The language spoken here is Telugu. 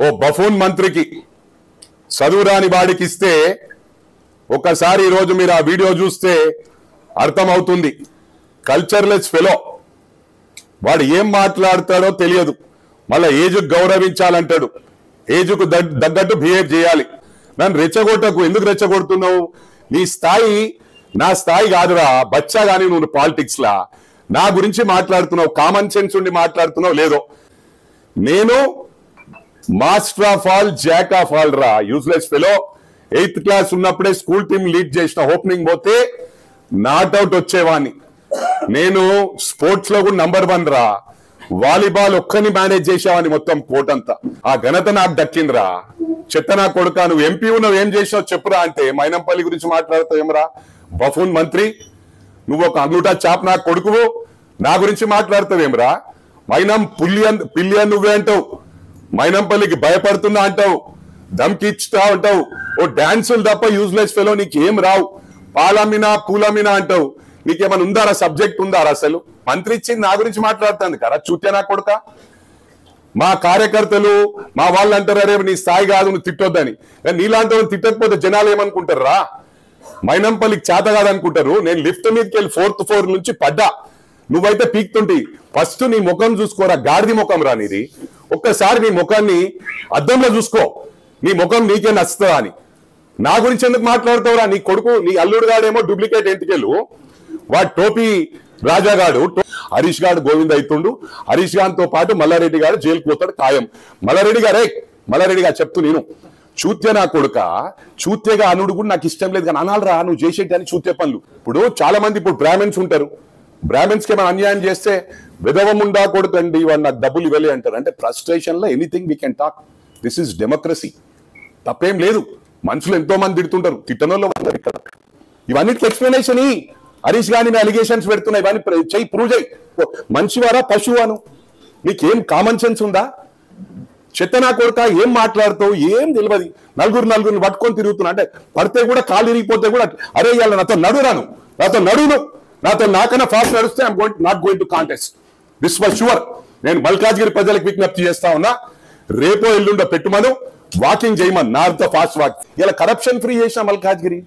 ఓ బఫూన్ మంత్రికి చదువురాని వాడికి ఇస్తే ఒకసారి ఈ రోజు మీరు ఆ వీడియో చూస్తే అర్థమవుతుంది. కల్చర్లెస్ ఫెలో, వాడు ఏం మాట్లాడతాడో తెలియదు. మళ్ళా ఏజ్ గౌరవించాలంటాడు, ఏజ్కు తగ్గట్టు బిహేవ్ చేయాలి. నన్ను రెచ్చగొట్టకు. ఎందుకు రెచ్చగొడుతున్నావు? నీ స్థాయి నా స్థాయి కాదురా బచ్చా. గానీ నువ్వు పాలిటిక్స్ లా నా గురించి మాట్లాడుతున్నావు, కామన్ సెన్స్ ఉండి మాట్లాడుతున్నావు లేదో. నేను master of all Jack of all రా, యూజ్లెస్ ఫెలో. 8th క్లాస్ ఉన్నప్పుడే స్కూల్ టీమ్ లీడ్ చేసిన. ఓపెనింగ్ పోతే నాట్అవుట్ వచ్చేవాడిని. నేను స్పోర్ట్స్ లో కూడా నంబర్ 1 రా. వాలీబాల్ ఒక్కని మేనేజ్ చేసేవాడిని మొత్తం కోర్ట్ అంతా. ఆ ఘనత నాకు దక్కిందిరా. చెత్త నా కొడుక, నువ్వు ఎంపీ ఉన్నావు, ఏం చేసావు చెప్పురా అంటే మైనంపల్లి గురించి మాట్లాడుతావు ఏమరా బఫూన్ మంత్రి? నువ్వు ఒక అంగుటా చాప్ నా కొడుకువు, నా గురించి మాట్లాడతావేమరా? మైనం పిల్లి నువ్వే అంటావు, మైనంపల్లికి భయపడుతున్నా అంటావు, దమ్కిచ్చుతా అంటావు. ఓ డాన్సులు తప్ప యూజ్లెస్ ఫెలో నీకు ఏం రావు. పాలమ్మినా పూలమ్మినా అంటావు. నీకేమైనా ఉందారా? సబ్జెక్ట్ ఉందారా? అసలు మంత్రి ఇచ్చింది నా గురించి మాట్లాడుతుంది కదా చూత్యా నా కొడుక. మా కార్యకర్తలు మా వాళ్ళు అంటారు, అరే నీ స్థాయి కాదు నువ్వు తిట్టొద్దని. నీలాంటి వాళ్ళు తిట్టకపోతే జనాలు ఏమనుకుంటారా? మైనంపల్లికి చేత కాదనుకుంటారు. నేను లిఫ్ట్ మీదకి వెళ్ళి 4th floor నుంచి పడ్డా, నువ్వైతే పీక్తుంటి. ఫస్ట్ నీ ముఖం చూసుకోరా, గాడిది ముఖం రా నీది. ఒక్కసారి నీ ముఖాన్ని అద్దంలో చూసుకో, నీ ముఖం నీకే నచ్చుతుందా అని. నా గురించి ఎందుకు మాట్లాడుతావురా? నీ కొడుకు, నీ అల్లుడు గాడేమో డూప్లికేట్ ఎంటికెళ్ళు, వాడు టోపీ రాజాగాడు. హరీష్ గాడు గోవింద్ అవుతుండు. హరీష్ గారితో పాటు మల్లారెడ్డి గారు జైలుకు పోతాడు ఖాయం. మల్లారెడ్డి గారు చెప్తూ నేను చూత్య నా కొడుక, చూత్యగా అనుడు కూడా నాకు ఇష్టం లేదు. కానీ అనాలరా నువ్వు చేసేటని చూత్య పనులు. ఇప్పుడు చాలా మంది ఇప్పుడు బ్రాహ్మణ్స్ ఉంటారు, బ్రాహ్మణ్స్ కి ఏమైనా అన్యాయం చేస్తే విధవముండా కొడుకండి వాడు నాకు డబ్బులు ఇవ్వలే అంటారు. అంటే ఫ్రస్ట్రేషన్ లో anything we can talk. This is democracy, తప్పేం లేదు. మనుషులు ఎంతో మంది తిడుతుంటారు, తిట్టనోళ్ళు ఉన్నారు ఇక్కడ. ఇవన్నిటికి ఎక్స్ప్లెనేషన్ హరీష్ గాని అలిగేషన్స్ పెడుతున్నాయి, ఇవన్నీ చెయ్యి, ప్రూవ్ చేయి. మనిషివారా పశువాను? నీకేం కామన్ సెన్స్ ఉందా? చెత్త నా కొడుక, ఏం మాట్లాడుతావు? ఏం తెలియదు. నలుగురిని పట్టుకొని తిరుగుతున్నా అంటే పడితే కూడా కాలు ఇరిగిపోతే కూడా అరే ఇవాళ నాతో నడును, నాతో నాకన్నా ఫాస్ట్ నడుస్తే I'm not going to contest. This was sure. నేను మల్కాజ్గిరి ప్రజలకు విజ్ఞప్తి చేస్తా ఉన్నా, రేపో ఎల్లుండో పెట్టుమను, వాకింగ్ చేయమని, నార్త్ ఫాస్ట్ వాక్. ఇలా కరప్షన్ ఫ్రీ చేసిన మల్కాజ్గిరి.